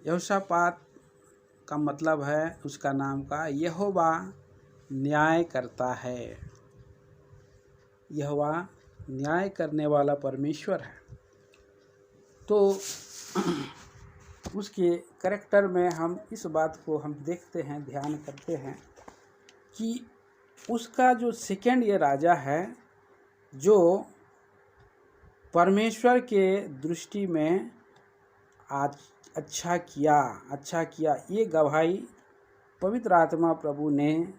यहोशापात का मतलब है उसका नाम का यहोवा न्याय करता है। यहोवा न्याय करने वाला परमेश्वर है। तो उसके कैरेक्टर में हम इस बात को हम देखते हैं, ध्यान करते हैं कि उसका जो सेकंड ये राजा है जो परमेश्वर के दृष्टि में आज अच्छा किया, ये गवाही पवित्र आत्मा प्रभु ने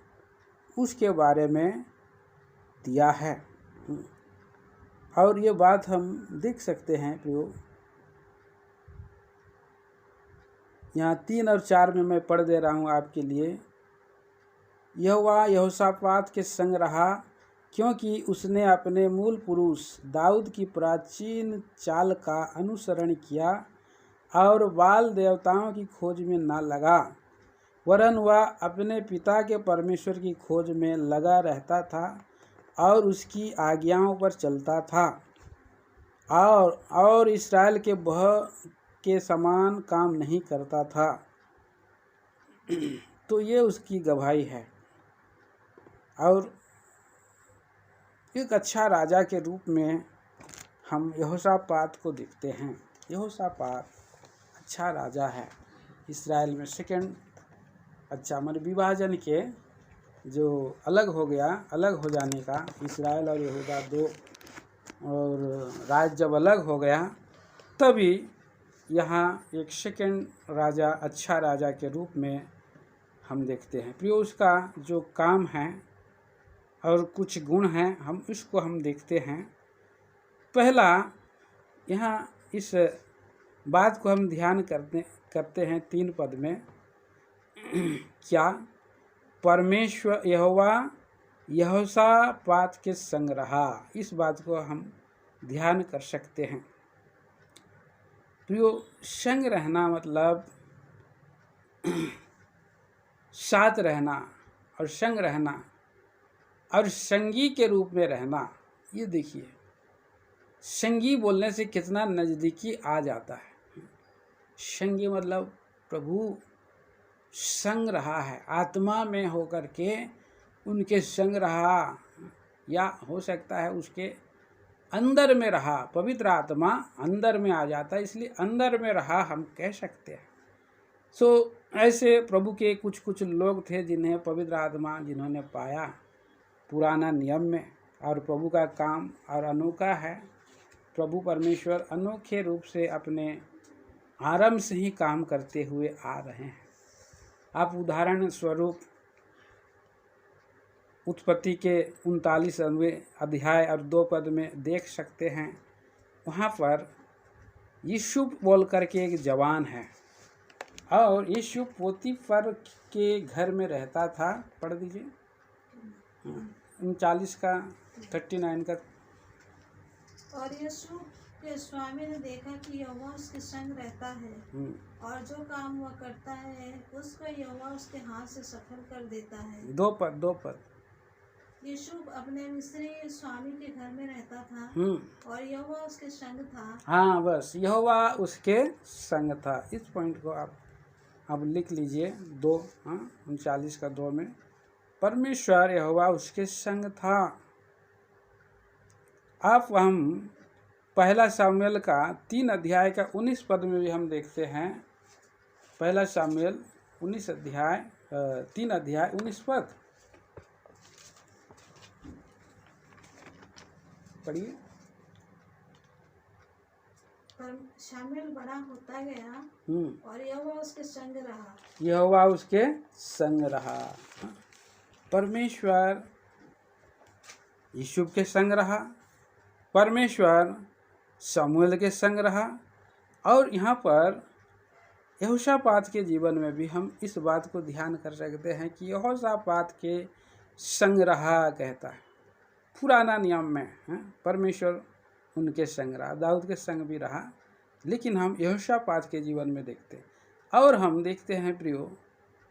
उसके बारे में दिया है। और ये बात हम देख सकते हैं प्रियो, यहाँ 3 और 4 में मैं पढ़ दे रहा हूँ आपके लिए। यहोवा यहोशापात के संग रहा, क्योंकि उसने अपने मूल पुरुष दाऊद की प्राचीन चाल का अनुसरण किया और बाल देवताओं की खोज में न लगा, वरन वह अपने पिता के परमेश्वर की खोज में लगा रहता था और उसकी आज्ञाओं पर चलता था और इस्राएल के बह के समान काम नहीं करता था। तो ये उसकी गवाही है। और एक अच्छा राजा के रूप में हम यहोशापात को देखते हैं। यहोशापात अच्छा राजा है। इस्राएल में सेकंड अच्छा विभाजन के जो अलग हो जाने का, इस्राएल और यहूदा 2 और राज्य जब अलग हो गया, तभी यहाँ एक सेकंड राजा, अच्छा राजा के रूप में हम देखते हैं। प्रियो, उसका जो काम है और कुछ गुण हैं, हम इसको हम देखते हैं। पहला, यहाँ इस बात को हम ध्यान करते हैं 3 पद में। क्या परमेश्वर यहोवा यहोशापात के संग रहा, इस बात को हम ध्यान कर सकते हैं। प्रियो, संग रहना मतलब साथ रहना और संग रहना और संगी के रूप में रहना। ये देखिए, संगी बोलने से कितना नज़दीकी आ जाता है। संगी मतलब प्रभु संग रहा है, आत्मा में होकर के उनके संग रहा, या हो सकता है उसके अंदर में रहा। पवित्र आत्मा अंदर में आ जाता है, इसलिए अंदर में रहा हम कह सकते हैं। ऐसे प्रभु के कुछ लोग थे जिन्हें पवित्र आत्मा जिन्होंने पाया पुराना नियम में, और प्रभु का काम और अनोखा है। प्रभु परमेश्वर अनोखे रूप से अपने आरंभ से ही काम करते हुए आ रहे हैं। आप उदाहरण स्वरूप उत्पत्ति के 39वें अध्याय और 2 पद में देख सकते हैं। वहाँ पर यूसुफ बोल करके एक जवान है, और यूसुफ पोतीफर के घर में रहता था। पढ़ दीजिए 39 का 39 का। और यूसुफ के स्वामी ने देखा कि यहोवा उसके संग रहता है, और जो काम वह करता है उसको यहोवा उसके हाथ से सफल कर देता है। 2 पद। यूसुफ अपने मिस्री स्वामी के घर में रहता था, और यहोवा उसके संग था। हाँ, बस यहोवा उसके संग था। इस पॉइंट को आप अब लिख लीजिए। 2 39 का 2 में परमेश्वर यहोवा उसके संग था। अब हम पहला शामुएल का 3 अध्याय का 19 पद में भी हम देखते हैं। पहला शामुएल 19 अध्याय 3 अध्याय 19 पद पढ़िए। शामुएल बड़ा होता गया, और यहोवा उसके संग रहा। यहोवा उसके संग रहा। परमेश्वर यूसुफ के संग रहा, परमेश्वर शमूएल के संग रहा। और यहाँ पर यहोशापात के जीवन में भी हम इस बात को ध्यान कर सकते हैं कि यहोशापात के संग रहा कहता है। पुराना नियम में परमेश्वर उनके संग रहा, दाऊद के संग भी रहा, लेकिन हम यहोशापात के जीवन में देखते हैं। और हम देखते हैं प्रियो,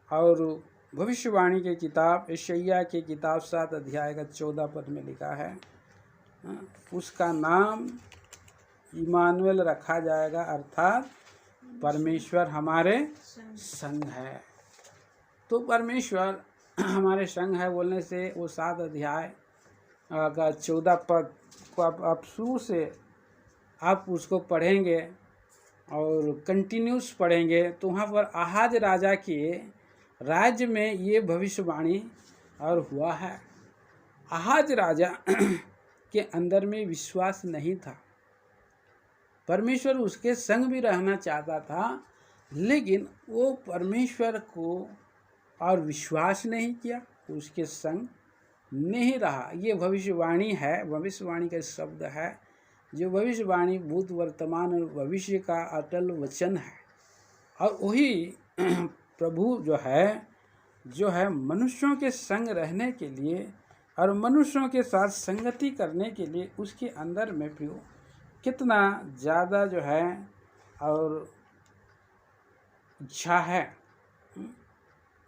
और भविष्यवाणी के किताब यशायाह के किताब 7 अध्याय का 14 पद में लिखा है, उसका नाम इमानुएल रखा जाएगा, अर्थात परमेश्वर हमारे संग। संग है। तो परमेश्वर हमारे संग है बोलने से वो 7 अध्याय का 14 पद को आप शुरू से आप उसको पढ़ेंगे और कंटिन्यूस पढ़ेंगे तो वहाँ पर आहाज राजा के राज्य में ये भविष्यवाणी और हुआ है। आहाज राजा के अंदर में विश्वास नहीं था। परमेश्वर उसके संग भी रहना चाहता था, लेकिन वो परमेश्वर को और विश्वास नहीं किया, उसके संग नहीं रहा। ये भविष्यवाणी है, भविष्यवाणी का शब्द है जो भविष्यवाणी भूत वर्तमान और भविष्य का अटल वचन है। और वही प्रभु जो है मनुष्यों के संग रहने के लिए और मनुष्यों के साथ संगति करने के लिए उसके अंदर में प्रियो कितना ज़्यादा जो है और इच्छा है।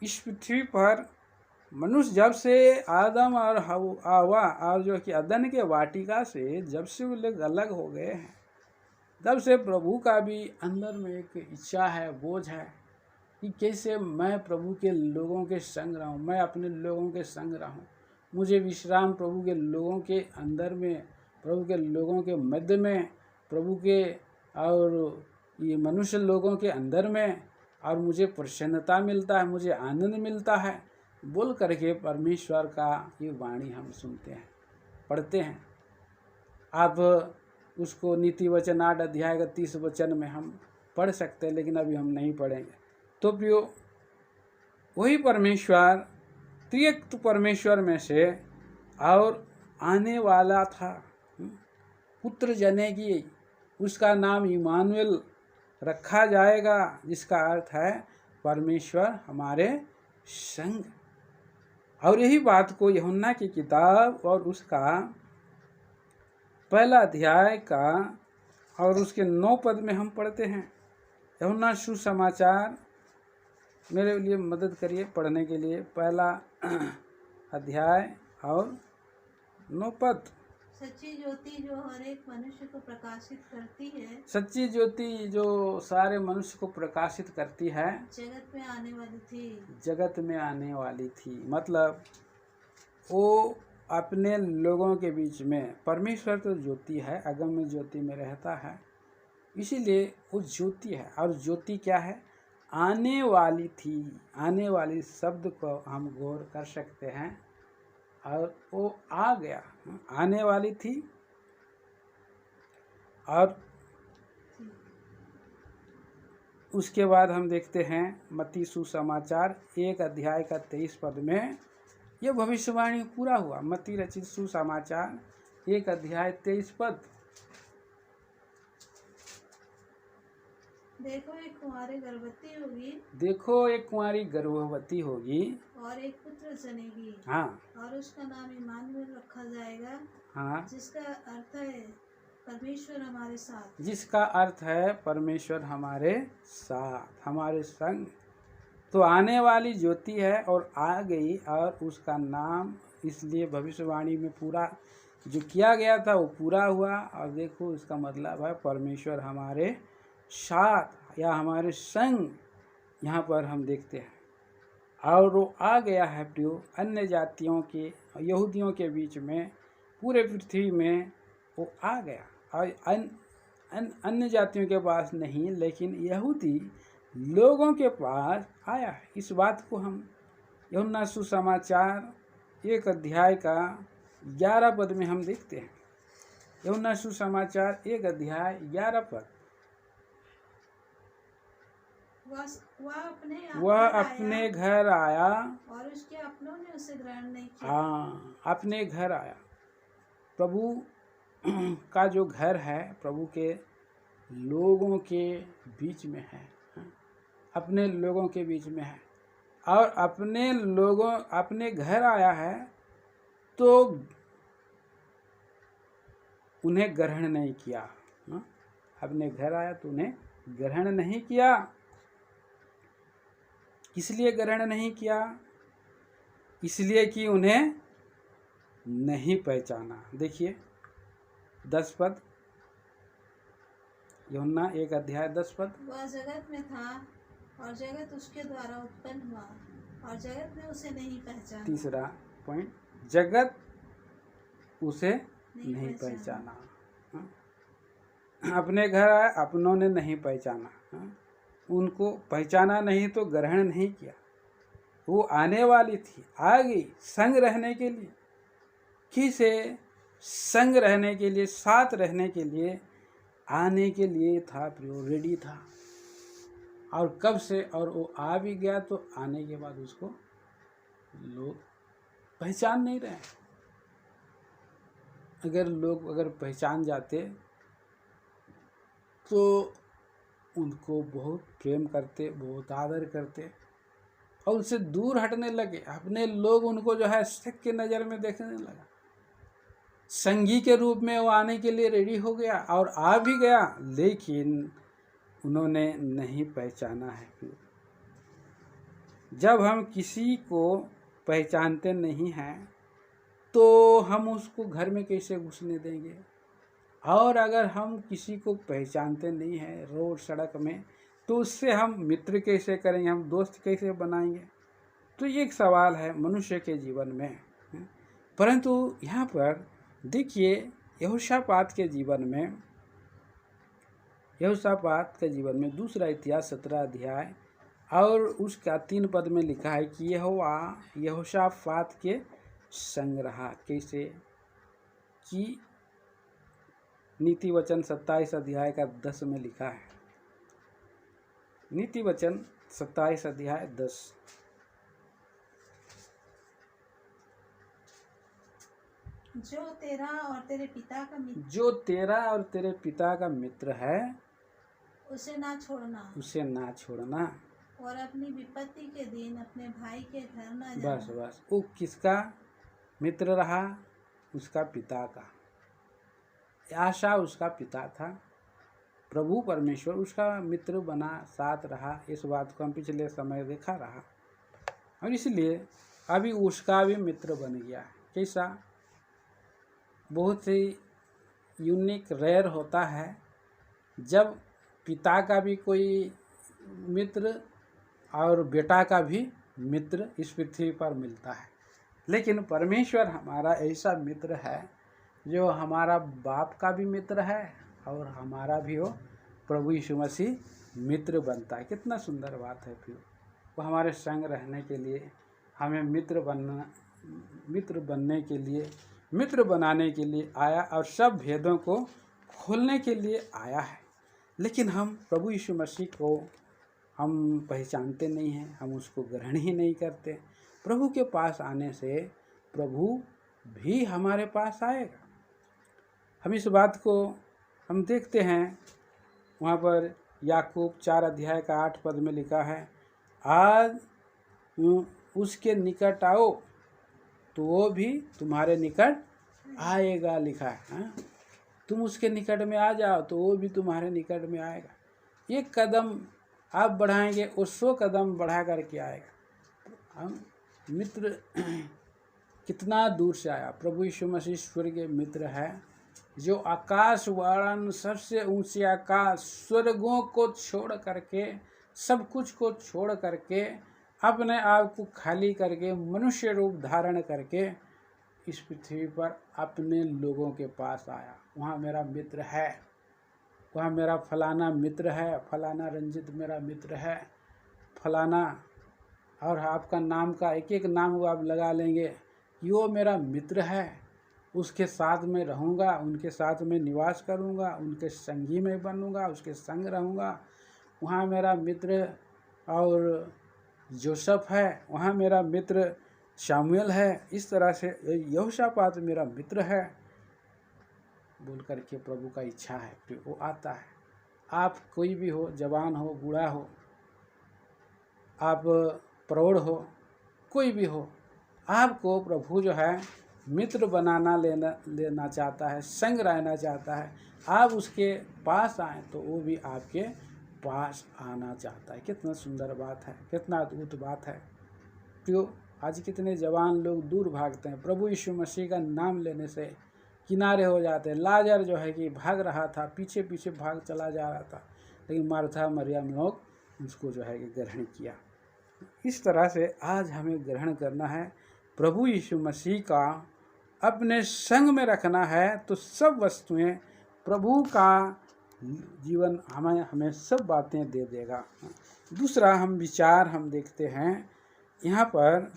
इस पृथ्वी पर मनुष्य जब से आदम और हवा और जो कि अदन के वाटिका से जब से वो लोग अलग हो गए हैं, तब से प्रभु का भी अंदर में एक इच्छा है, बोझ है कि कैसे मैं प्रभु के लोगों के संग रहूं, मैं अपने लोगों के संग रहूं। मुझे विश्राम प्रभु के लोगों के अंदर में, प्रभु के लोगों के मध्य में, प्रभु के और ये मनुष्य लोगों के अंदर में, और मुझे प्रसन्नता मिलता है, मुझे आनंद मिलता है बोल करके परमेश्वर का ये वाणी हम सुनते हैं, पढ़ते हैं। आप उसको नीति वचन 8 अध्याय का 30 वचन में हम पढ़ सकते हैं, लेकिन अभी हम नहीं पढ़ेंगे। तो प्रियो वही परमेश्वर त्रिएक परमेश्वर में से और आने वाला था, पुत्र जनेगी, उसका नाम इमानुएल रखा जाएगा, जिसका अर्थ है परमेश्वर हमारे संग। और यही बात को यूहन्ना की किताब और उसका पहला अध्याय का और उसके 9 पद में हम पढ़ते हैं। यूहन्ना सुसमाचार, मेरे लिए मदद करिए पढ़ने के लिए, पहला अध्याय और 9 पद। सच्ची ज्योति जो हर एक मनुष्य को प्रकाशित करती है, सच्ची ज्योति जो सारे मनुष्य को प्रकाशित करती है, जगत में आने वाली थी। जगत में आने वाली थी। मतलब वो अपने लोगों के बीच में, परमेश्वर तो ज्योति है, अगम्य ज्योति में रहता है, इसीलिए वो ज्योति है। और ज्योति क्या है? आने वाली थी। आने वाली शब्द को हम गौर कर सकते हैं, और वो आ गया, आने वाली थी। और उसके बाद हम देखते हैं मत्ती सुसमाचार 1 अध्याय का 23 पद में यह भविष्यवाणी पूरा हुआ। मत्ती रचित सुसमाचार 1 अध्याय 23 पद। देखो एक कुंवारी गर्भवती होगी, देखो एक कुंवारी गर्भवती होगी और एक पुत्र जनेगी, हाँ, और उसका नाम इमानुएल रखा जाएगा, हाँ, जिसका अर्थ है परमेश्वर हमारे साथ। जिसका अर्थ है परमेश्वर हमारे साथ, हमारे संग। तो आने वाली ज्योति है और आ गई, और उसका नाम इसलिए भविष्यवाणी में पूरा जो किया गया था वो पूरा हुआ। और देखो इसका मतलब है परमेश्वर हमारे साथ या हमारे संग, यहाँ पर हम देखते हैं। और वो आ गया है प्रियो अन्य जातियों के, यहूदियों के बीच में, पूरे पृथ्वी में वो आ गया। और अन्य जातियों के पास नहीं, लेकिन यहूदी लोगों के पास आया है। इस बात को हम यूहन्ना सुसमाचार 1 अध्याय का 11 पद में हम देखते हैं। यूहन्ना सुसमाचार 1 अध्याय 11 पद। वह अपने घर आया और उसके अपनों ने उसे ग्रहण नहीं किया। हाँ, अपने घर आया। प्रभु का जो घर है प्रभु के लोगों के बीच में है, अपने लोगों के बीच में है। और अपने घर आया है तो उन्हें ग्रहण नहीं किया। अपने घर आया तो उन्हें ग्रहण नहीं किया। इसलिए ग्रहण नहीं किया, इसलिए कि उन्हें नहीं पहचाना। देखिए 10 पद। यूहन्ना 1:10 वह जगत में था और जगत उसके द्वारा उत्पन्न हुआ और जगत ने उसे नहीं पहचाना। तीसरा पॉइंट, जगत उसे नहीं पहचाना। अपने घर आए, अपनों ने नहीं पहचाना। उनको पहचाना नहीं तो ग्रहण नहीं किया। वो आने वाली थी, आ गई संग रहने के लिए, किसे संग रहने के लिए, साथ रहने के लिए, आने के लिए था, रेडी था। और कब से, और वो आ भी गया तो आने के बाद उसको लोग पहचान नहीं रहे। अगर लोग पहचान जाते तो उनको बहुत प्रेम करते, बहुत आदर करते और उनसे दूर हटने लगे। अपने लोग उनको जो है शक की नज़र में देखने लगा। संगी के रूप में वो आने के लिए रेडी हो गया और आ भी गया, लेकिन उन्होंने नहीं पहचाना है। जब हम किसी को पहचानते नहीं हैं तो हम उसको घर में कैसे घुसने देंगे? और अगर हम किसी को पहचानते नहीं हैं रोड सड़क में, तो उससे हम मित्र कैसे करेंगे, हम दोस्त कैसे बनाएंगे? तो ये एक सवाल है मनुष्य के जीवन में। परंतु यहाँ पर देखिए, यहोशापात के जीवन में दूसरा इतिहास 17 अध्याय और उसका 3 पद में लिखा है कि यहोशापात के संग रहा। कैसे? कि नीति वचन 27 अध्याय का 10 में लिखा है। नीति वचन 27 अध्याय 10। जो तेरा और तेरे पिता का मित्र है, उसे ना छोड़ना और अपनी विपत्ति के दिन अपने भाई के घर न जाना। बस वो किसका मित्र रहा? उसका पिता का। आशा उसका पिता था, प्रभु परमेश्वर उसका मित्र बना, साथ रहा। इस बात को हम पिछले समय देखा रहा और इसलिए अभी उसका भी मित्र बन गया। कैसा? बहुत ही यूनिक, रेयर होता है जब पिता का भी कोई मित्र और बेटा का भी मित्र इस पृथ्वी पर मिलता है। लेकिन परमेश्वर हमारा ऐसा मित्र है जो हमारा बाप का भी मित्र है और हमारा भी वो प्रभु यीशु मसीह मित्र बनता है। कितना सुंदर बात है। फिर वो हमारे संग रहने के लिए, हमें मित्र बनाने के लिए आया और सब भेदों को खोलने के लिए आया है। लेकिन हम प्रभु यीशु मसीह को हम पहचानते नहीं हैं, हम उसको ग्रहण ही नहीं करते। प्रभु के पास आने से प्रभु भी हमारे पास आएगा। हम इस बात को हम देखते हैं, वहाँ पर याकूब 4 अध्याय का 8 पद में लिखा है, आज उसके निकट आओ तो वो भी तुम्हारे निकट आएगा, लिखा है। तुम उसके निकट में आ जाओ तो वो भी तुम्हारे निकट में आएगा। एक कदम आप बढ़ाएंगे, वो 100 कदम बढ़ा करके आएगा। हम मित्र कितना दूर से आया। प्रभु यीशु मसीह स्वर्गीय मित्र है, जो आकाश वारण सबसे ऊंचे आकाश, स्वर्गों को छोड़ करके, सब कुछ को छोड़ करके, अपने आप को खाली करके, मनुष्य रूप धारण करके इस पृथ्वी पर अपने लोगों के पास आया। वहाँ मेरा मित्र है, वहाँ मेरा फलाना मित्र है, फलाना रंजित मेरा मित्र है, फलाना, और आपका नाम का एक एक नाम वो आप लगा लेंगे कि वो मेरा मित्र है। उसके साथ में रहूँगा, उनके साथ में निवास करूँगा, उनके संगी में बनूँगा, उसके संग रहूँगा। वहाँ मेरा मित्र और जोसेफ है, वहाँ मेरा मित्र शामुएल है। इस तरह से यहोशापात मेरा मित्र है बोल करके प्रभु का इच्छा है, फिर वो आता है। आप कोई भी हो, जवान हो, बूढ़ा हो, आप प्रौढ़ हो, कोई भी हो, आपको प्रभु जो है मित्र लेना चाहता है, संग रहना चाहता है। आप उसके पास आए तो वो भी आपके पास आना चाहता है। कितना सुंदर बात है, कितना अद्भुत बात है। क्यों आज कितने जवान लोग दूर भागते हैं। प्रभु यीशु मसीह का नाम लेने से किनारे हो जाते हैं। लाजर जो है कि भाग रहा था, पीछे पीछे भाग चला जा रहा था, लेकिन मार्था मरियम लोग उसको जो है कि ग्रहण किया। इस तरह से आज हमें ग्रहण करना है, प्रभु यीशु मसीह का अपने संग में रखना है, तो सब वस्तुएं प्रभु का जीवन हमें सब बातें दे देगा। दूसरा विचार हम देखते हैं यहाँ पर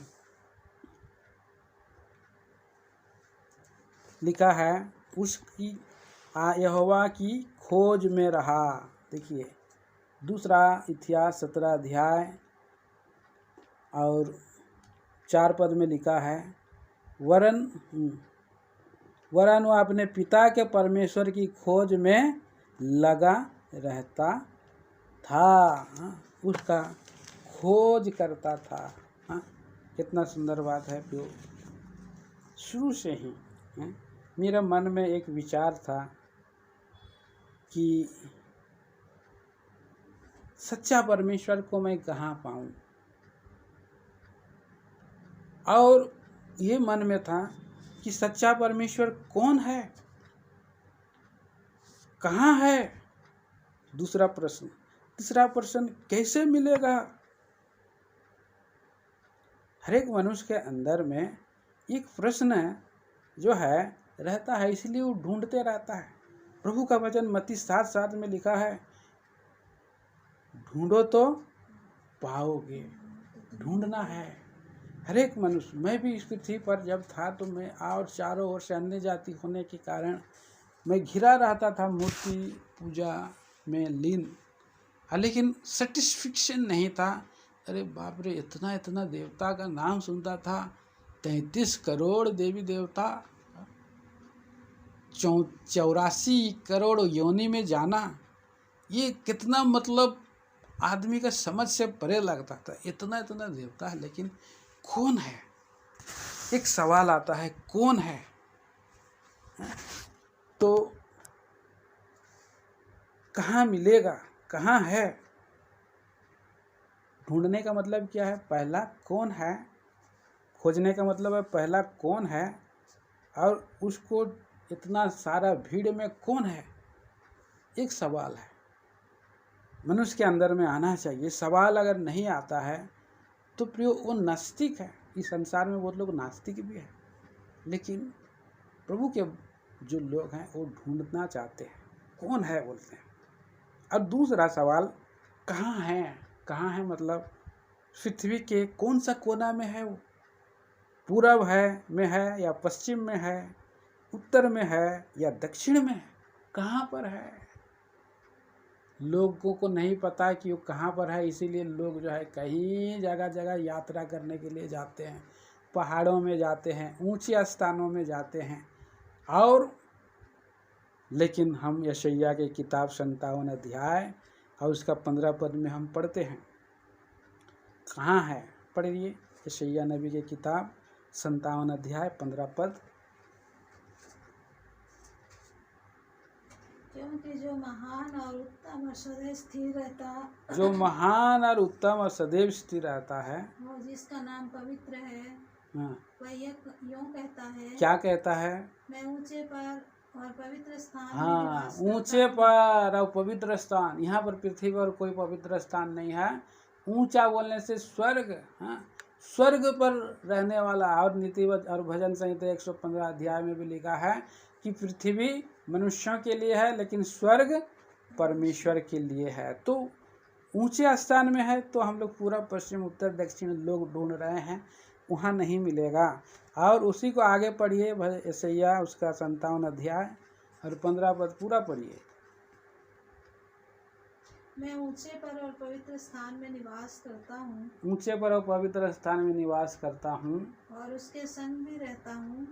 लिखा है, उसकी यहोवा की खोज में रहा। देखिए दूसरा इतिहास 17 अध्याय और 4 पद में लिखा है, वरन वह अपने पिता के परमेश्वर की खोज में लगा रहता था। उसका खोज करता था। कितना सुंदर बात है। जो शुरू से ही मेरे मन में एक विचार था कि सच्चा परमेश्वर को मैं कहाँ पाऊँ, और ये मन में था कि सच्चा परमेश्वर कौन है, कहाँ है। दूसरा प्रश्न। तीसरा प्रश्न, कैसे मिलेगा। हर एक मनुष्य के अंदर में एक प्रश्न जो है रहता है, इसलिए वो ढूंढते रहता है। प्रभु का वचन मत्ती 7:7 में लिखा है, ढूंढो तो पाओगे। ढूंढना है हर एक मनुष्य। मैं भी इस पृथ्वी पर जब था तो मैं और चारों ओर से अन्य जाति होने के कारण मैं घिरा रहता था मूर्ति पूजा में लीन, लेकिन सेटिस्फिक्शन नहीं था। अरे बाप रे, इतना इतना देवता का नाम सुनता था, 33 करोड़ देवी देवता, 84 करोड़ योनि में जाना, ये कितना मतलब आदमी का समझ से परे लगता था। इतना इतना देवता है, लेकिन कौन है। एक सवाल आता है, कौन है। तो कहाँ मिलेगा, कहाँ है। ढूंढने का मतलब क्या है, पहला कौन है। खोजने का मतलब है पहला कौन है, और उसको इतना सारा भीड़ में कौन है। एक सवाल है, मनुष्य के अंदर में आना चाहिए। सवाल अगर नहीं आता है तो प्रियो वो नास्तिक है। इस संसार में बहुत लोग नास्तिक भी है, लेकिन प्रभु के जो लोग हैं वो ढूंढना चाहते हैं, कौन है बोलते हैं। अब दूसरा सवाल, कहाँ है। कहाँ है मतलब पृथ्वी के कौन सा कोना में है वो। पूरब में है या पश्चिम में है, उत्तर में है या दक्षिण में है, कहाँ पर है। लोगों को नहीं पता कि वो कहाँ पर है, इसीलिए लोग जो है कई जगह जगह यात्रा करने के लिए जाते हैं। पहाड़ों में जाते हैं, ऊंचे स्थानों में जाते हैं। और लेकिन हम यशायाह की किताब 57 अध्याय और उसका 15 पद में हम पढ़ते हैं, कहाँ है। पढ़िए यशायाह नबी की किताब 57 अध्याय 15 पद। क्योंकि जो महान और उत्तम और सदैव स्थिर रहता है, और जिसका नाम पवित्र है, वह यूं कहता है। क्या कहता है। मैं ऊंचे पर और पवित्र स्थान में निवास करता हूं। ऊंचे पर और पवित्र स्थान। यहाँ पर पृथ्वी पर कोई पवित्र स्थान नहीं है। ऊंचा बोलने से स्वर्ग, स्वर्ग पर रहने वाला। और नीतिवत और भजन संहिता 115 अध्याय में भी लिखा है कि पृथ्वी मनुष्यों के लिए है, लेकिन स्वर्ग परमेश्वर के लिए है। तो ऊंचे स्थान में है, तो हम लोग पूरा पश्चिम उत्तर दक्षिण लोग ढूंढ रहे हैं, वहाँ नहीं मिलेगा। और उसी को आगे पढ़िए, यशायाह उसका 57 अध्याय और 15 पद पूरा पढ़िए। मैं ऊंचे पर और पवित्र स्थान में निवास करता हूँ। ऊंचे पर और पवित्र स्थान में निवास करता हूँ, और उसके संग भी रहता हूँ।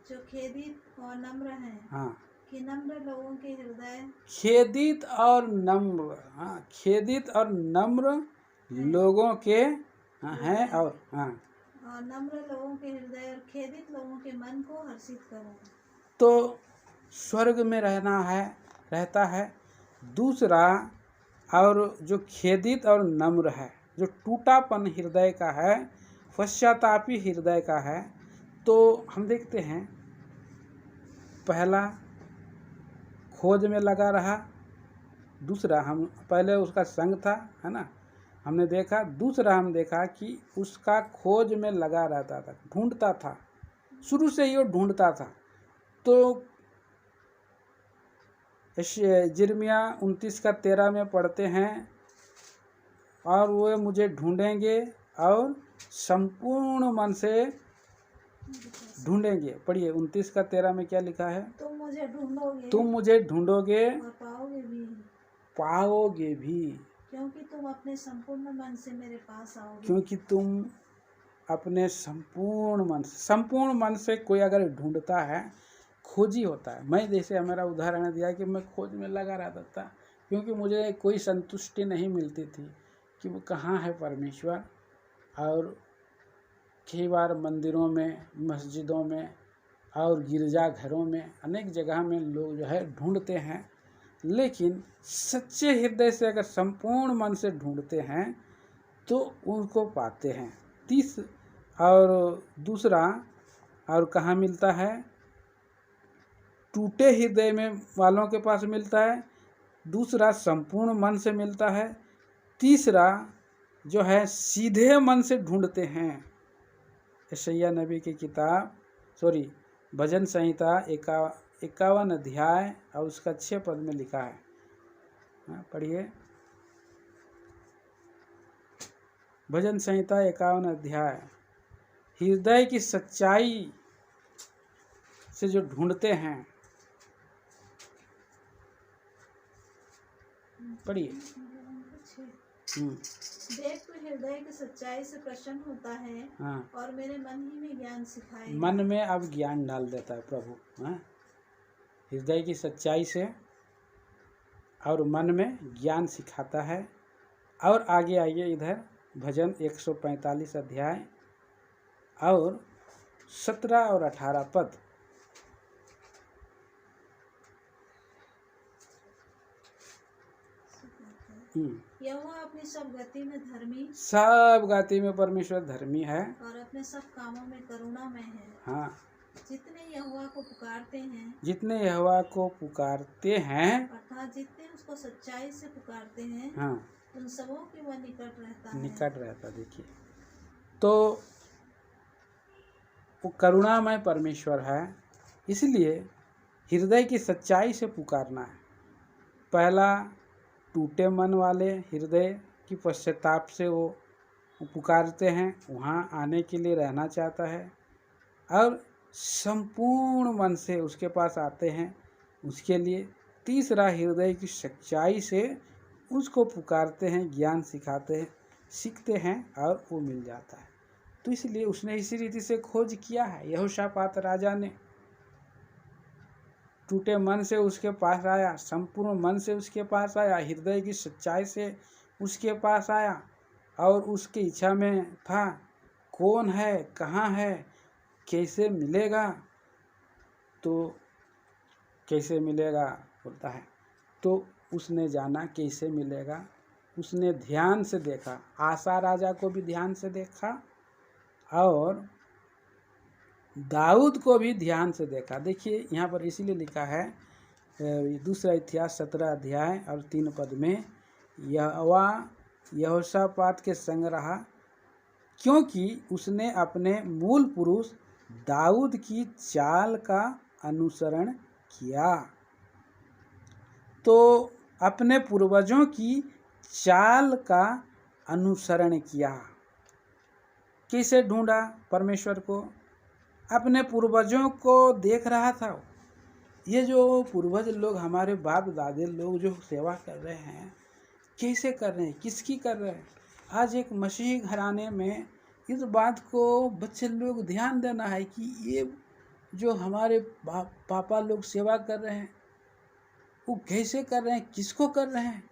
जो खेदित और नम्र हैं। कि नम्र लोगों के हृदय। खेदित और नम्र। खेदित और नम्र लोगों के हैं। और नम्र लोगों के हृदय और खेदित लोगों के मन को हर्षित करो। तो स्वर्ग में रहता है। दूसरा, और जो खेदित और नम्र है, जो टूटापन हृदय का है, पश्चातापी हृदय का है। तो हम देखते हैं पहला खोज में लगा रहा, दूसरा हम पहले उसका संग था, है ना, हमने देखा। दूसरा हम देखा कि उसका खोज में लगा रहता था, ढूंढता था, शुरू से ही वो ढूंढता था। तो यिर्मयाह 29:13 में पढ़ते हैं, और वे मुझे ढूंढेंगे और संपूर्ण मन से ढूंढेंगे। पढ़िए 29:13 में क्या लिखा है? तुम मुझे ढूंढोगे, तुम मुझे ढूंढोगे और पाओगे भी, क्योंकि तुम अपने संपूर्ण मन से मेरे पास आओगे। क्योंकि तुम अपने संपूर्ण मन से कोई अगर ढूंढता है, खोजी होता है। मैं जैसे मेरा उदाहरण दिया कि मैं खोज में लगा रहता था, क्योंकि मुझे कोई संतुष्टि नहीं मिलती थी कि वो कहाँ है परमेश्वर। और कई बार मंदिरों में, मस्जिदों में और गिरजाघरों में, अनेक जगह में लोग जो है ढूंढते हैं, लेकिन सच्चे हृदय से अगर संपूर्ण मन से ढूंढते हैं तो उनको पाते हैं। और दूसरा, और कहाँ मिलता है? टूटे हृदय में वालों के पास मिलता है। दूसरा संपूर्ण मन से मिलता है। तीसरा जो है सीधे मन से ढूंढते हैं। यशायाह नबी की किताब भजन संहिता 51 अध्याय और उसका 6 पद में लिखा है। पढ़िए, भजन संहिता 51 अध्याय। हृदय की सच्चाई से जो ढूंढते हैं, पढ़िए। देख तो हृदय की सच्चाई से प्रसन्न होता है, हाँ, और मेरे मन ही में ज्ञान सिखाए। मन में अब ज्ञान डाल देता है प्रभु। हाँ, हृदय की सच्चाई से और मन में ज्ञान सिखाता है। और आगे आइए इधर, भजन 145 अध्याय और 17 और 18 पद। यहोवा अपनी सब गति में परमेश्वर धर्मी है, और अपने सब कामों में करुणामय है। हाँ, जितने यहोवा को पुकारते हैं, अर्थात जितने उसको सच्चाई से पुकारते हैं, हाँ, उन सबों के वह निकट रहता। देखिए, तो वो करुणामय परमेश्वर है, इसलिए हृदय की सच्चाई से पुकारना है। पहला, टूटे मन वाले हृदय की पश्चाताप से वो पुकारते हैं, वहाँ आने के लिए रहना चाहता है। और संपूर्ण मन से उसके पास आते हैं, उसके लिए। तीसरा, हृदय की सच्चाई से उसको पुकारते हैं, ज्ञान सीखते हैं और वो मिल जाता है। तो इसलिए उसने इसी रीति से खोज किया है। यहोशापात राजा ने टूटे मन से उसके पास आया, संपूर्ण मन से उसके पास आया, हृदय की सच्चाई से उसके पास आया, और उसकी इच्छा में था कौन है, कहाँ है, कैसे मिलेगा। तो कैसे मिलेगा बोलता है, तो उसने जाना कैसे मिलेगा। उसने ध्यान से देखा, आसा राजा को भी ध्यान से देखा और दाऊद को भी ध्यान से देखा। देखिए यहाँ पर इसीलिए लिखा है, दूसरा इतिहास 17 अध्याय और 3 पद में, यहोवा यहोशापात के संग रहा, क्योंकि उसने अपने मूल पुरुष दाऊद की चाल का अनुसरण किया। तो अपने पूर्वजों की चाल का अनुसरण किया। कैसे ढूंढा परमेश्वर को? अपने पूर्वजों को देख रहा था। ये जो पूर्वज लोग, हमारे बाप दादे लोग जो सेवा कर रहे हैं, कैसे कर रहे हैं, किसकी कर रहे हैं। आज एक मसीही घराने में इस बात को बच्चे लोग ध्यान देना है कि ये जो हमारे पापा लोग सेवा कर रहे हैं, वो कैसे कर रहे हैं, किसको कर रहे हैं,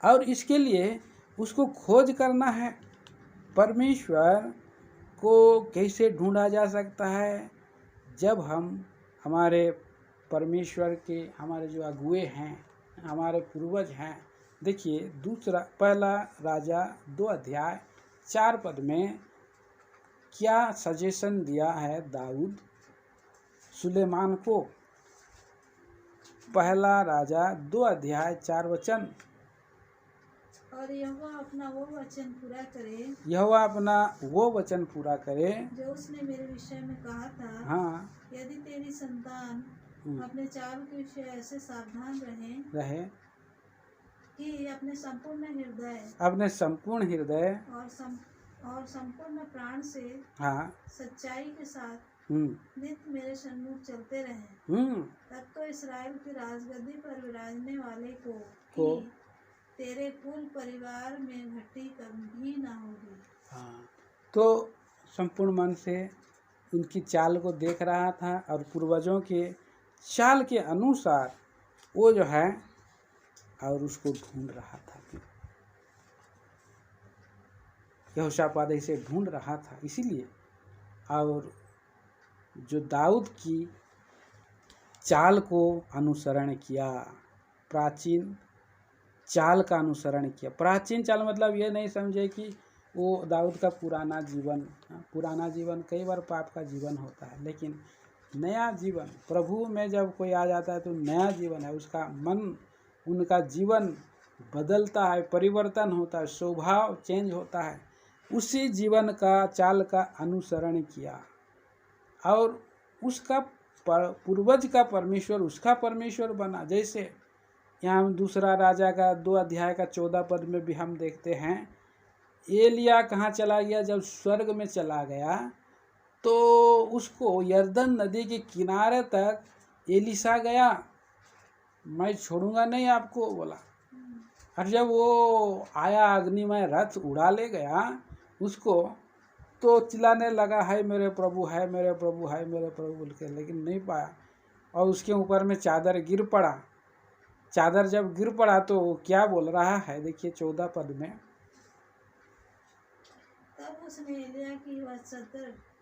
और इसके लिए उसको खोज करना है। परमेश्वर को कैसे ढूंढा जा सकता है? जब हम हमारे परमेश्वर के, हमारे जो अगुए हैं, हमारे पूर्वज हैं। देखिए पहला राजा 2 अध्याय 4 पद में क्या सजेशन दिया है दाऊद सुलेमान को। पहला राजा 2 अध्याय 4 वचन। और यहोवा अपना वो वचन पूरा करे, यहोवा अपना वो वचन पूरा करे जो उसने मेरे विषय में कहा था। हाँ, यदि तेरी संतान अपने चाल के विषय ऐसे सावधान रहे कि अपने संपूर्ण हृदय और संपूर्ण प्राण से हाँ सच्चाई के साथ नित्य मेरे सन्मुख चलते रहे, तब तो इस्राएल की राजगद्दी पर विराजने वाले को तेरे कुल परिवार में घटी कभी ना होगी। हाँ, तो संपूर्ण मन से उनकी चाल को देख रहा था और पूर्वजों के चाल के अनुसार वो जो है और उसको ढूंढ रहा था। यहोशापात इसे ढूंढ रहा था, इसीलिए और जो दाऊद की चाल को अनुसरण किया, प्राचीन चाल का अनुसरण किया। प्राचीन चाल मतलब ये नहीं समझे कि वो दाऊद का पुराना जीवन कई बार पाप का जीवन होता है, लेकिन नया जीवन प्रभु में जब कोई आ जाता है तो नया जीवन है, उसका मन उनका जीवन बदलता है, परिवर्तन होता है, स्वभाव चेंज होता है। उसी जीवन का चाल का अनुसरण किया और उसका पूर्वज का परमेश्वर उसका परमेश्वर बना। जैसे यहाँ हम दूसरा राजा का 2 अध्याय का 14 पद में भी हम देखते हैं, एलिया कहाँ चला गया? जब स्वर्ग में चला गया तो उसको यरदन नदी के किनारे तक एलिशा गया, मैं छोड़ूंगा नहीं आपको बोला। और जब वो आया अग्निमय रथ उड़ा ले गया उसको, तो चिल्लाने लगा है मेरे प्रभु, है मेरे प्रभु, है मेरे प्रभु बोल के, लेकिन नहीं पाया और उसके ऊपर में चादर गिर पड़ा। चादर जब गिर पड़ा तो क्या बोल रहा है, देखिए 14 पद में, तब उसने एलिया की वह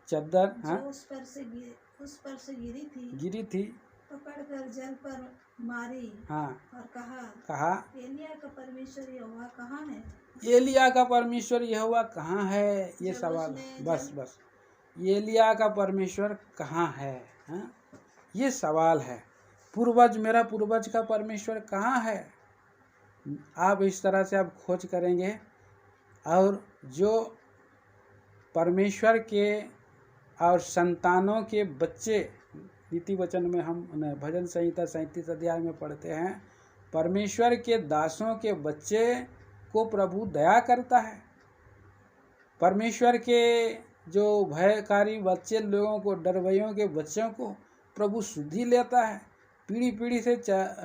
चद्दर जो उस पर से गिरी थी पकड़कर जल पर मारी हाँ और कहा एलिया का परमेश्वर यहोवा कहाँ है? एलिया का परमेश्वर यहोवा कहाँ है? ये सवाल, बस एलिया का परमेश्वर कहाँ है? हाँ? ये सवाल है। मेरा पूर्वज का परमेश्वर कहाँ है? आप इस तरह से आप खोज करेंगे और जो परमेश्वर के और संतानों के बच्चे, नीति वचन में हम भजन संहिता 37 अध्याय में पढ़ते हैं, परमेश्वर के दासों के बच्चे को प्रभु दया करता है। परमेश्वर के जो भयकारी बच्चे लोगों को, डरवैयों के बच्चों को प्रभु शुद्धि लेता है, पीढ़ी पीढ़ी से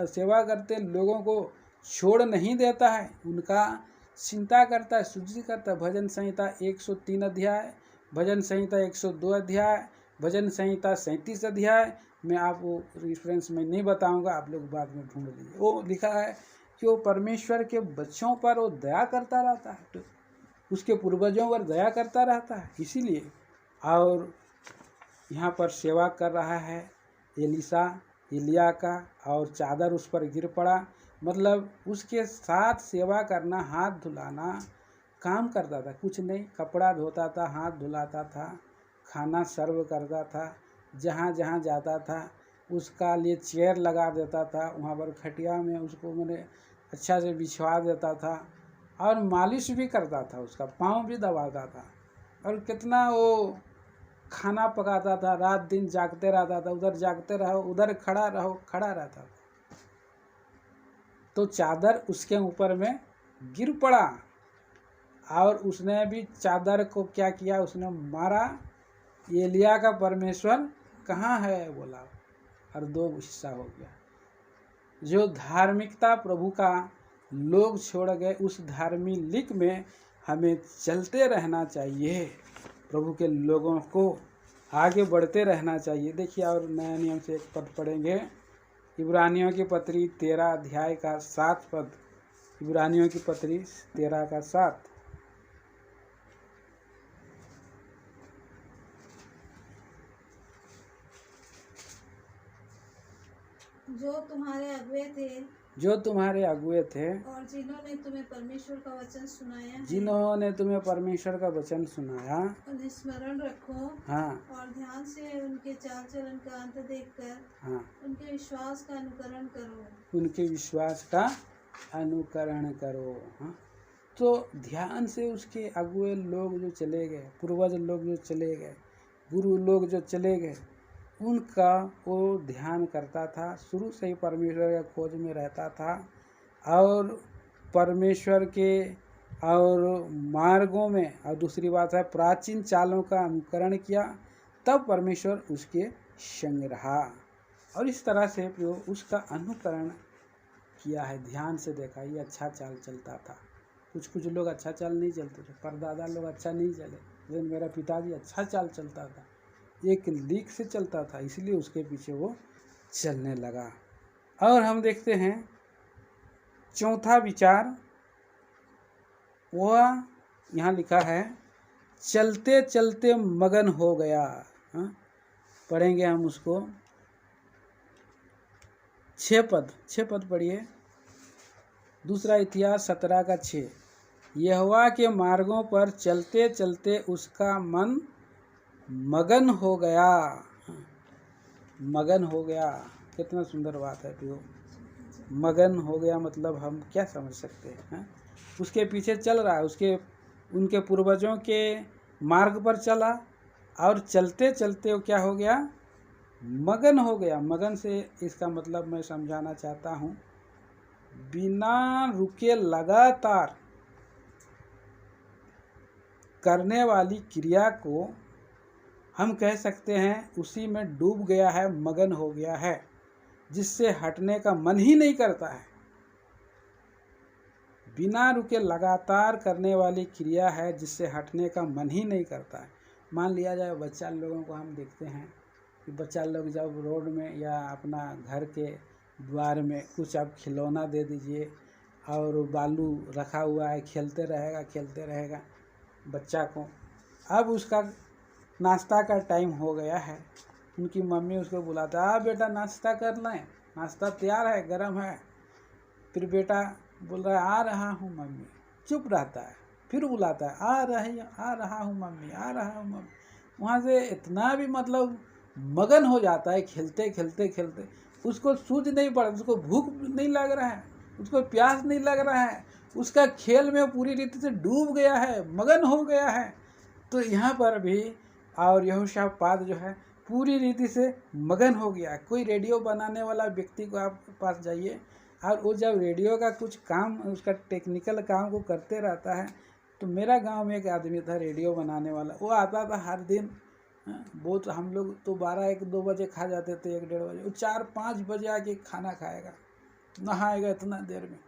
सेवा करते लोगों को छोड़ नहीं देता है, उनका चिंता करता है, शुद्धि करता है। भजन संहिता 103 अध्याय, भजन संहिता 102 अध्याय, भजन संहिता 37 अध्याय में आप वो रेफरेंस में नहीं बताऊंगा, आप लोग बाद में ढूंढ लीजिए। वो लिखा है कि वो परमेश्वर के बच्चों पर वो दया करता रहता है, तो उसके पूर्वजों पर दया करता रहता है, इसीलिए। और यहाँ पर सेवा कर रहा है एलिया का, और चादर उस पर गिर पड़ा, मतलब उसके साथ सेवा करना, हाथ धुलाना काम करता था, कुछ नहीं, कपड़ा धोता था, हाथ धुलाता था, खाना सर्व करता था, जहाँ जहाँ जाता था उसका लिए चेयर लगा देता था, वहाँ पर खटिया में उसको मैंने अच्छा से बिछवा देता था और मालिश भी करता था, उसका पाँव भी दबाता था और कितना वो खाना पकाता था, रात दिन जागते रहता था, उधर जागते रहो उधर खड़ा रहो, खड़ा रहता था। तो चादर उसके ऊपर में गिर पड़ा और उसने भी चादर को क्या किया, उसने मारा, एलिया का परमेश्वर कहाँ है बोला, और 2 हिस्सा हो गया। जो धार्मिकता प्रभु का लोग छोड़ गए, उस धार्मिक में हमें चलते रहना चाहिए, प्रभु के लोगों को आगे बढ़ते रहना चाहिए। देखिए और नया नियम से एक पद पढ़ेंगे, इब्रानियों की पत्री 13 अध्याय का 7 पद, इब्रानियों की पत्री 13 का 7। जो तुम्हारे अगुए थे जो तुम्हारे अगुए थे, और जिन्होंने तुम्हें परमेश्वर का वचन सुनाया है, जिन्होंने तुम्हें परमेश्वर का वचन सुनाया, उन्हें स्मरण रखो। हाँ, और ध्यान से उनके चाल चलन का अंत देखकर, हाँ, उनके विश्वास का अनुकरण करो। उनके विश्वास का अनुकरण करो। हाँ, तो ध्यान से उसके अगुए लोग जो चले गए, पूर्वज लोग जो चले गए, गुरु लोग जो चले गए, उनका वो ध्यान करता था। शुरू से ही परमेश्वर के खोज में रहता था और परमेश्वर के और मार्गों में, और दूसरी बात है प्राचीन चालों का अनुकरण किया, तब परमेश्वर उसके संग रहा। और इस तरह से जो उसका अनुकरण किया है, ध्यान से देखा, ये अच्छा चाल चलता था। कुछ लोग अच्छा चाल नहीं चलते थे, परदादा लोग अच्छा नहीं चले, लेकिन मेरा पिताजी अच्छा चाल चलता था, एक लीक से चलता था, इसलिए उसके पीछे वो चलने लगा। और हम देखते हैं चौथा विचार, वह यहाँ लिखा है चलते चलते मगन हो गया। हाँ, पढ़ेंगे हम उसको। 6 पद पढ़िए। दूसरा इतिहास 17 का 6। यहोवा के मार्गों पर चलते चलते उसका मन मगन हो गया। मगन हो गया, कितना सुंदर बात है प्रियो। मगन हो गया मतलब हम क्या समझ सकते हैं? उसके पीछे चल रहा है, उनके पूर्वजों के मार्ग पर चला, और चलते चलते वो क्या हो गया? मगन हो गया। मगन से इसका मतलब मैं समझाना चाहता हूँ, बिना रुके लगातार करने वाली क्रिया को हम कह सकते हैं उसी में डूब गया है, मगन हो गया है, जिससे हटने का मन ही नहीं करता है। बिना रुके लगातार करने वाली क्रिया है जिससे हटने का मन ही नहीं करता है। मान लिया जाए बच्चा लोगों को हम देखते हैं कि बच्चा लोग जब रोड में या अपना घर के द्वार में कुछ आप खिलौना दे दीजिए और बालू रखा हुआ है, खेलते रहेगा बच्चा को। अब उसका नाश्ता का टाइम हो गया है, उनकी मम्मी उसको बुलाता है, बेटा नाश्ता कर लें, नाश्ता तैयार है, गरम है। फिर बेटा बोल रहा है आ रहा हूँ मम्मी, चुप रहता है। फिर बुलाता है आ रहा हूँ मम्मी, आ रहा हूँ मम्मी। वहाँ से इतना भी मतलब मगन हो जाता है, खेलते उसको सूझ नहीं पड़ा, उसको भूख नहीं लग रहा है, उसको प्यास नहीं लग रहा है, उसका खेल में पूरी रीति से डूब गया है, मगन हो गया है। तो यहाँ पर भी और यहोशापात जो है पूरी रीति से मगन हो गया। कोई रेडियो बनाने वाला व्यक्ति को आप पास जाइए, और वो जब रेडियो का कुछ काम, उसका टेक्निकल काम को करते रहता है, तो मेरा गांव में एक आदमी था रेडियो बनाने वाला, वो आता था हर दिन। वो तो हम लोग तो 12-1-2 बजे खा जाते थे, 1-1:30 बजे, वो 4-5 बजे आके खाना खाएगा, नहाएगा इतना देर में,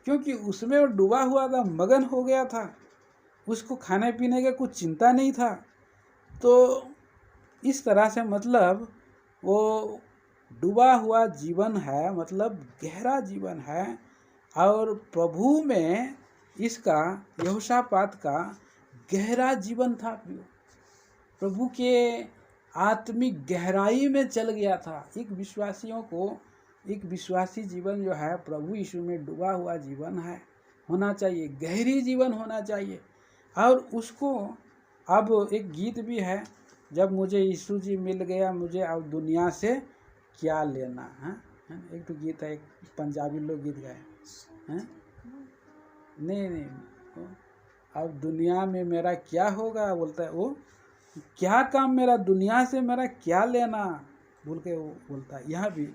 क्योंकि उसमें वो डूबा हुआ था, मगन हो गया था, उसको खाने पीने का कुछ चिंता नहीं था। तो इस तरह से मतलब वो डूबा हुआ जीवन है, मतलब गहरा जीवन है। और प्रभु में इसका यहोशापात का गहरा जीवन था, प्रभु के आत्मिक गहराई में चल गया था। एक विश्वासी जीवन जो है प्रभु यीशु में डूबा हुआ जीवन है, होना चाहिए, गहरी जीवन होना चाहिए। और उसको अब एक गीत भी है, जब मुझे यीशु जी मिल गया, मुझे अब दुनिया से क्या लेना है। एक तो गीत है, एक पंजाबी लोग गीत गाए हैं, नहीं अब दुनिया में मेरा क्या होगा, बोलता है वो, क्या काम मेरा दुनिया से, मेरा क्या लेना बोल के वो बोलता है। यहाँ भी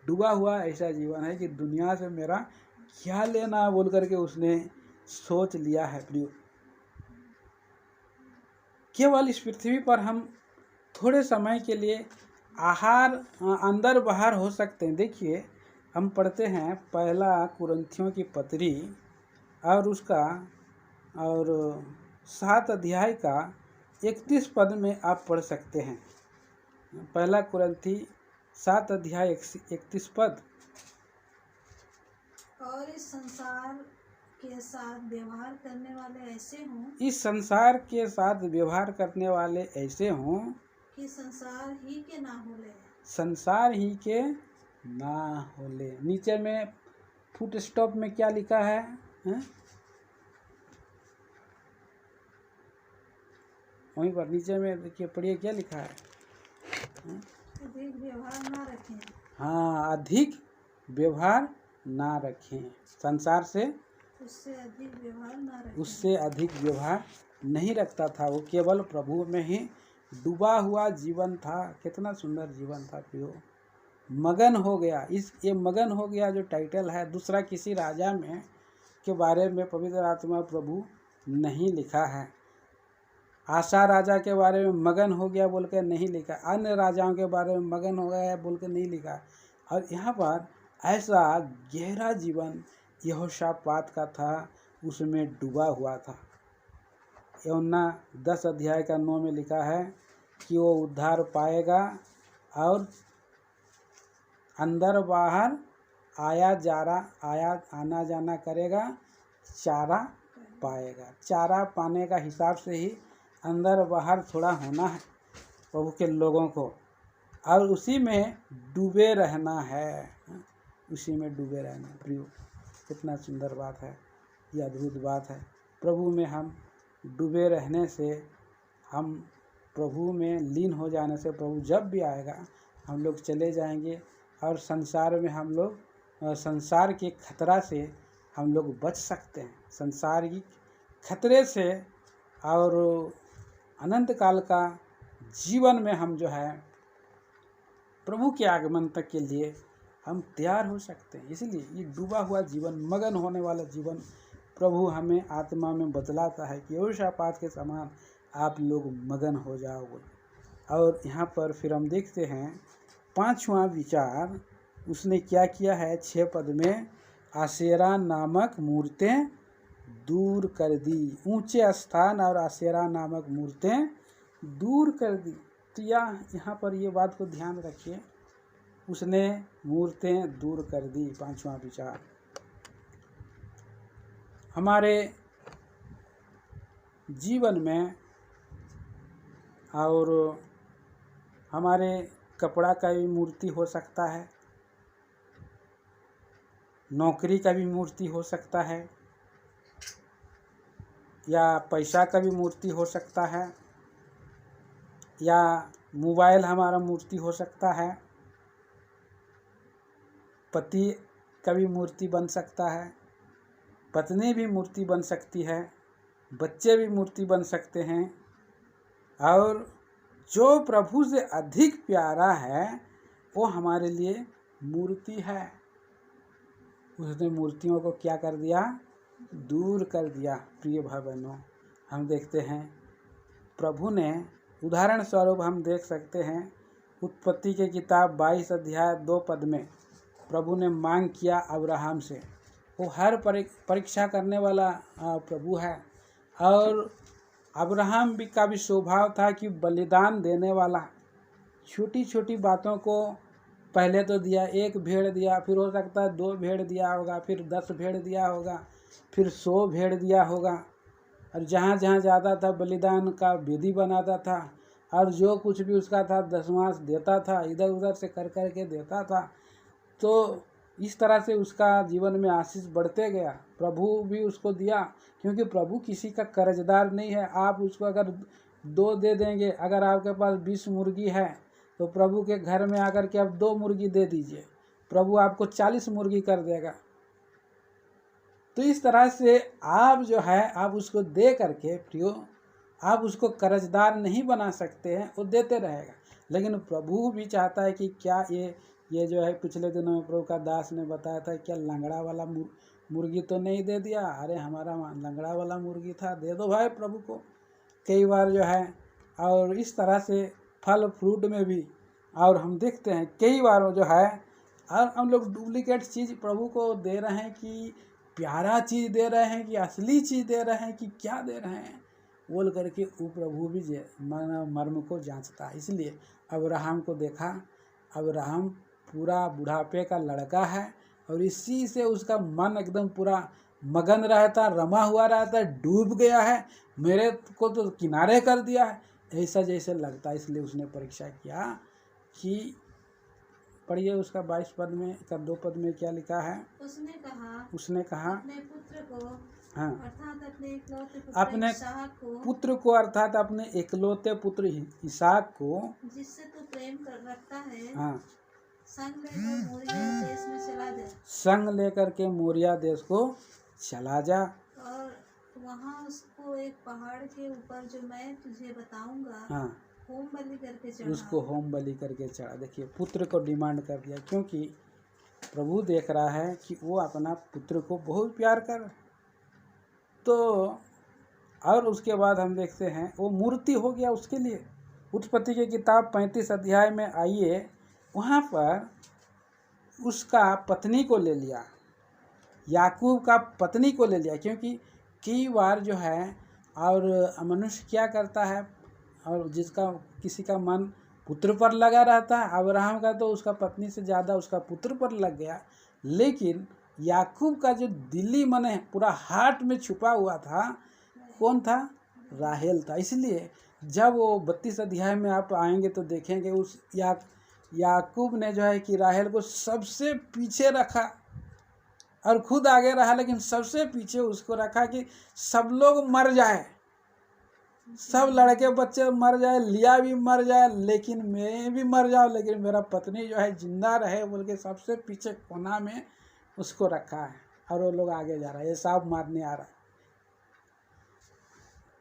डूबा हुआ ऐसा जीवन है कि दुनिया से मेरा क्या लेना बोल करके उसने सोच लिया है। केवल इस पृथ्वी पर हम थोड़े समय के लिए आहार अंदर बाहर हो सकते हैं। देखिए हम पढ़ते हैं 1 कुरिन्थियों की पत्री और उसका 7 अध्याय का 31 पद में आप पढ़ सकते हैं। 1 कुरिन्थी 7 अध्याय 31 पद। और इस संसार के साथ व्यवहार करने वाले ऐसे हों, इस संसार के साथ व्यवहार करने वाले ऐसे हों कि संसार ही के ना होले। संसार ही के ना होले। नीचे में फुट स्टॉप में क्या लिखा है, हैं? वहीं पर नीचे में देखिए, पढ़िए क्या लिखा है, अधिक व्यवहार ना रखें। हाँ, अधिक व्यवहार ना रखें, संसार से उससे अधिक व्यवहार ना रखें। उससे अधिक व्यवहार नहीं रखता था, वो केवल प्रभु में ही डूबा हुआ जीवन था। कितना सुंदर जीवन था प्रियो, मगन हो गया। ये मगन हो गया जो टाइटल है, दूसरा किसी राजा में के बारे में पवित्र आत्मा प्रभु नहीं लिखा है। आशा राजा के बारे में मगन हो गया बोल के नहीं लिखा, अन्य राजाओं के बारे में मगन हो गया बोल के नहीं लिखा। और यहाँ पर ऐसा गहरा जीवन यहोशापात का था, उसमें डूबा हुआ था। यूहन्ना 10 अध्याय का 9 में लिखा है कि वो उद्धार पाएगा और अंदर बाहर आना जाना करेगा, चारा पाएगा। चारा पाने का हिसाब से ही अंदर बाहर थोड़ा होना है प्रभु के लोगों को, और उसी में डूबे रहना है, उसी में डूबे रहना। प्रियो, कितना सुंदर बात है, ये अद्भुत बात है। प्रभु में हम डूबे रहने से, हम प्रभु में लीन हो जाने से, प्रभु जब भी आएगा हम लोग चले जाएंगे और संसार में हम लोग, संसार के खतरा से हम लोग बच सकते हैं, संसारिक खतरे से, और अनंत काल का जीवन में हम जो है प्रभु के आगमन तक के लिए हम तैयार हो सकते हैं। इसलिए ये डूबा हुआ जीवन, मगन होने वाला जीवन प्रभु हमें आत्मा में बतलाता है कि यहोशापात के समान आप लोग मगन हो जाओगे। और यहाँ पर फिर हम देखते हैं 5वां विचार, उसने क्या किया है 6 पद में, आशेरा नामक मूर्तें दूर कर दी। ऊंचे स्थान और आशेरा नामक मूर्तें दूर कर दी। तो यहाँ पर ये बात को ध्यान रखिए, उसने मूर्तें दूर कर दी। 5वां विचार, हमारे जीवन में और हमारे कपड़ा का भी मूर्ति हो सकता है, नौकरी का भी मूर्ति हो सकता है, या पैसा का भी मूर्ति हो सकता है, या मोबाइल हमारा मूर्ति हो सकता है, पति का भी मूर्ति बन सकता है, पत्नी भी मूर्ति बन सकती है, बच्चे भी मूर्ति बन सकते हैं। और जो प्रभु से अधिक प्यारा है वो हमारे लिए मूर्ति है। उसने मूर्तियों को क्या कर दिया, दूर कर दिया। प्रिय भाई बहनों, हम देखते हैं प्रभु ने, उदाहरण स्वरूप हम देख सकते हैं उत्पत्ति के किताब 22 अध्याय 2 पद में प्रभु ने मांग किया अब्राहम से। वो हर परीक्षा करने वाला प्रभु है, और अब्राहम का भी स्वभाव था कि बलिदान देने वाला। छोटी छोटी बातों को पहले तो दिया, 1 भेड़ दिया, फिर हो सकता है 2 भेड़ दिया होगा, फिर 10 भेड़ दिया होगा, फिर 100 भेड़ दिया होगा। और जहाँ जहाँ जाता था बलिदान का विधि बनाता था, और जो कुछ भी उसका था दशमांश देता था, इधर उधर से कर कर के देता था। तो इस तरह से उसका जीवन में आशीष बढ़ते गया। प्रभु भी उसको दिया, क्योंकि प्रभु किसी का कर्जदार नहीं है। आप उसको अगर 2 दे देंगे, अगर आपके पास 20 मुर्गी है तो प्रभु के घर में आकर के आप 2 मुर्गी दे दीजिए, प्रभु आपको 40 मुर्गी कर देगा। तो इस तरह से आप जो है, आप उसको दे करके प्रियो, आप उसको कर्जदार नहीं बना सकते हैं, वो देते रहेगा। लेकिन प्रभु भी चाहता है कि क्या ये जो है, पिछले दिनों में प्रभु का दास ने बताया था, क्या लंगड़ा वाला मुर्गी तो नहीं दे दिया? अरे हमारा लंगड़ा वाला मुर्गी था, दे दो भाई प्रभु को। कई बार जो है, और इस तरह से फल फ्रूट में भी, और हम देखते हैं कई बार जो है, और हम लोग डुप्लीकेट चीज़ प्रभु को दे रहे हैं, कि प्यारा चीज़ दे रहे हैं, कि असली चीज़ दे रहे हैं, कि क्या दे रहे हैं बोल करके वो प्रभु भी मर्म को जांचता है। इसलिए अब्राहम को देखा, अब्राहम पूरा बुढ़ापे का लड़का है, और इसी से उसका मन एकदम पूरा मगन रहता, रमा हुआ रहता, डूब गया है, मेरे को तो किनारे कर दिया है, ऐसा जैसे लगता है। इसलिए उसने परीक्षा किया कि पढ़िए उसका 22 पद में का 2 पद में क्या लिखा है। उसने कहा अपने पुत्र को, हाँ, अर्थात अपने इकलौते पुत्र इसहाक को, जिससे तू प्रेम कर रखता है, हाँ, संग लेकर मोरिया देश में चला जा। संग लेकर के मोरिया देश को चला जा, और वहाँ उसको एक पहाड़ के ऊपर जो मैं तुझे बताऊंगा, हाँ, होम बलि करके चढ़ा। उसको होम बलि करके चढ़ा। देखिए पुत्र को डिमांड कर दिया, क्योंकि प्रभु देख रहा है कि वो अपना पुत्र को बहुत प्यार कर। तो और उसके बाद हम देखते हैं वो मूर्ति हो गया उसके लिए। उत्पत्ति की किताब 35 अध्याय में आइए, वहाँ पर उसका पत्नी को ले लिया, याकूब का पत्नी को ले लिया, क्योंकि कई बार जो है और मनुष्य क्या करता है, और जिसका किसी का मन पुत्र पर लगा रहता है। अब्राहम का तो उसका पत्नी से ज़्यादा उसका पुत्र पर लग गया, लेकिन याकूब का जो दिली मन है पूरा हार्ट में छुपा हुआ था, कौन था? राहेल था। इसलिए जब वो 32 अध्याय में आप आएंगे तो देखेंगे उस याकूब ने जो है कि राहेल को सबसे पीछे रखा और खुद आगे रहा, लेकिन सबसे पीछे उसको रखा कि सब लोग मर जाए, सब लड़के बच्चे मर जाए, लिया भी मर जाए, लेकिन मैं भी मर जाऊँ, लेकिन मेरा पत्नी जो है जिंदा रहे बोल के सबसे पीछे कोना में उसको रखा है। और वो लोग आगे जा रहा है, ये सांप मारने आ रहा है।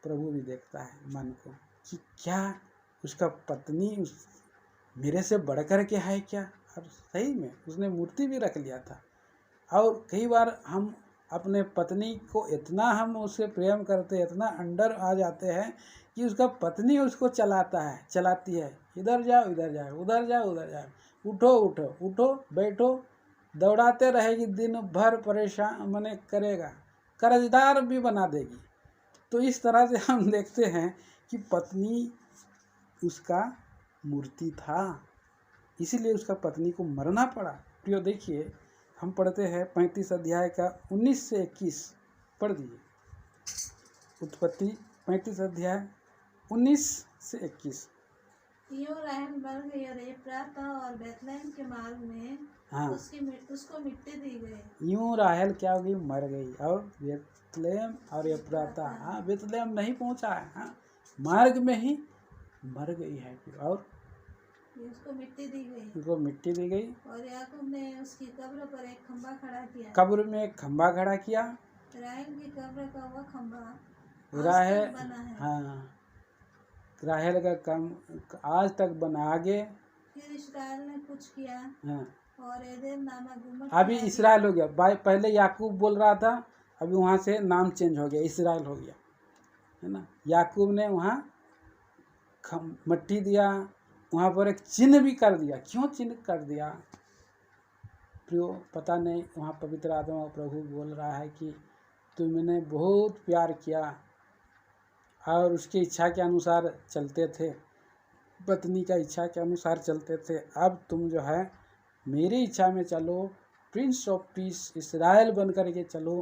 प्रभु भी देखता है मन को कि क्या उसका पत्नी मेरे से बढ़ कर के है क्या। और सही में उसने मूर्ति भी रख लिया था। और कई बार हम अपने पत्नी को इतना हम उससे प्रेम करते, इतना अंडर आ जाते हैं कि उसका पत्नी उसको चलाती है, इधर जाओ इधर जाओ, उधर जाओ उधर जाओ, उठो उठो उठो, बैठो, दौड़ाते रहेगी, दिन भर परेशान मने करेगा, कर्जदार भी बना देगी। तो इस तरह से हम देखते हैं कि पत्नी उसका मूर्ति था, इसीलिए उसका पत्नी को मरना पड़ा। प्रियो देखिए, हम पढ़ते हैं 35 अध्याय का 19 से 21 पढ़ दीजिए। उत्पत्ति 35 अध्याय 19 से 21। यूं राहेल मर गई और एफ्राता और बैतलहम के मार्ग में, हाँ, उसको मिट्टी दी गई। यूं राहेल क्या होगी? मर गई, और बैतलहम और एफ्राता, हाँ, बैतलहम नहीं पहुंचा है, हाँ, मार्ग में ही मर गई है। और उसको मिट्टी दी गई, उसको मिट्टी दी गई। और याकूब ने उसकी कब्र पर एक खंभा खड़ा किया, कब्र में एक खंभा खड़ा किया। राहेल की कब्र का वह खंभा राहेल बना है, हाँ, राहेल का कम आज तक बना। आगे फिर इस्राएल ने कुछ किया, हाँ, और एदेन नामक गुम्बद, अभी इस्राएल हो गया। पहले याकूब बोल रहा था, अभी वहाँ से नाम चेंज हो गया, इस्राएल हो गया, है ना। याकूब ने वहाँ मट्टी दिया, वहाँ पर एक चिन्ह भी कर दिया। क्यों चिन्ह कर दिया प्रियो? पता नहीं। वहाँ पवित्र आत्मा प्रभु बोल रहा है कि तुमने बहुत प्यार किया और उसकी इच्छा के अनुसार चलते थे, पत्नी का इच्छा के अनुसार चलते थे, अब तुम जो है मेरी इच्छा में चलो, प्रिंस ऑफ पीस इस्राएल बन करके चलो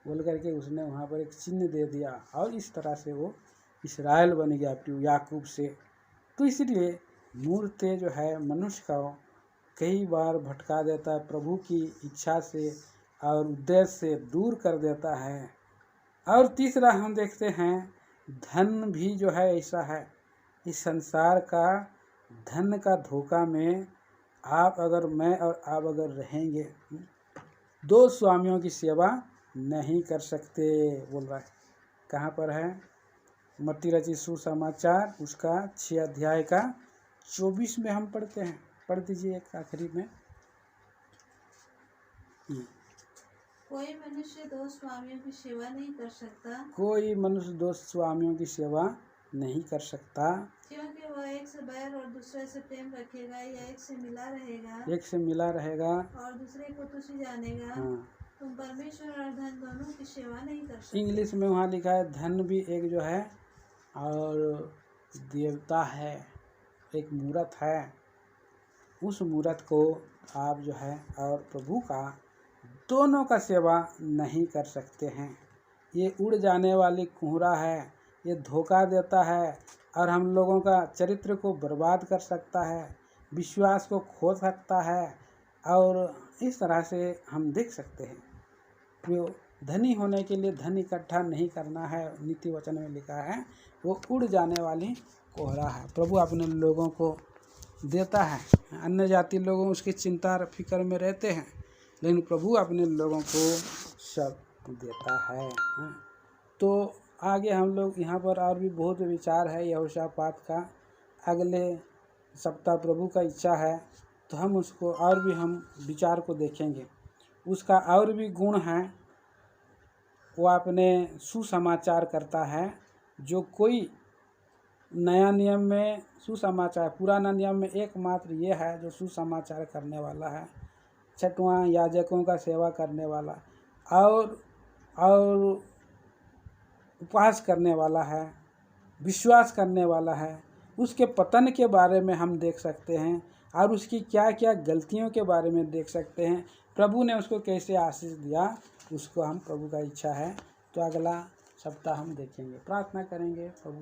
बोल करके उसने वहाँ पर एक चिन्ह दे दिया, और इस तरह से वो इस्राएल बन गया प्रियो याकूब से। तो इसलिए मूर्ति जो है मनुष्य का कई बार भटका देता है, प्रभु की इच्छा से और उद्देश्य से दूर कर देता है। और तीसरा हम देखते हैं, धन भी जो है ऐसा है, इस संसार का धन का धोखा में आप अगर मैं और आप अगर रहेंगे, दो स्वामियों की सेवा नहीं कर सकते बोल रहा है। कहाँ पर है? मत्ती रचित सुसमाचार उसका 6 अध्याय का 24 में हम पढ़ते हैं। पढ़ दीजिए एक आखिरी में। कोई मनुष्य दो स्वामियों की सेवा नहीं कर सकता, कोई मनुष्य दो स्वामियों की सेवा नहीं कर सकता, क्योंकि वह एक से बैर और दूसरे से प्रेम रखेगा, या एक से मिला रहेगा और दूसरे को तुच्छ जानेगा। हाँ। तुम परमेश्वर और धन दोनों की सेवा नहीं कर सकते। इंग्लिश में वहाँ लिखा है धन भी एक जो है और देवता है, एक मूरत है, उस मूरत को आप जो है और प्रभु का दोनों का सेवा नहीं कर सकते हैं। ये उड़ जाने वाली कुहरा है, ये धोखा देता है और हम लोगों का चरित्र को बर्बाद कर सकता है। विश्वास को खो सकता है। और इस तरह से हम देख सकते हैं जो धनी होने के लिए धन इकट्ठा नहीं करना है, नीति वचन में लिखा है, वो उड़ जाने वाली कोहरा है। प्रभु अपने लोगों को देता है, अन्य जाति लोगों उसकी चिंता फिक्र में रहते हैं, लेकिन प्रभु अपने लोगों को सब देता है। तो आगे हम लोग यहाँ पर और भी बहुत विचार है यहोशापात का, अगले सप्ताह प्रभु का इच्छा है तो हम उसको और भी हम विचार को देखेंगे। उसका और भी गुण है, वो अपने सुसमाचार करता है। जो कोई नया नियम में सुसमाचार, पुराना नियम में एकमात्र ये है जो सुसमाचार करने वाला है, छठवां याजकों का सेवा करने वाला और उपवास करने वाला है, विश्वास करने वाला है। उसके पतन के बारे में हम देख सकते हैं और उसकी क्या क्या गलतियों के बारे में देख सकते हैं। प्रभु ने उसको कैसे आशीष दिया, उसको हम प्रभु का इच्छा है तो अगला सप्ताह हम देखेंगे। प्रार्थना करेंगे। प्रभु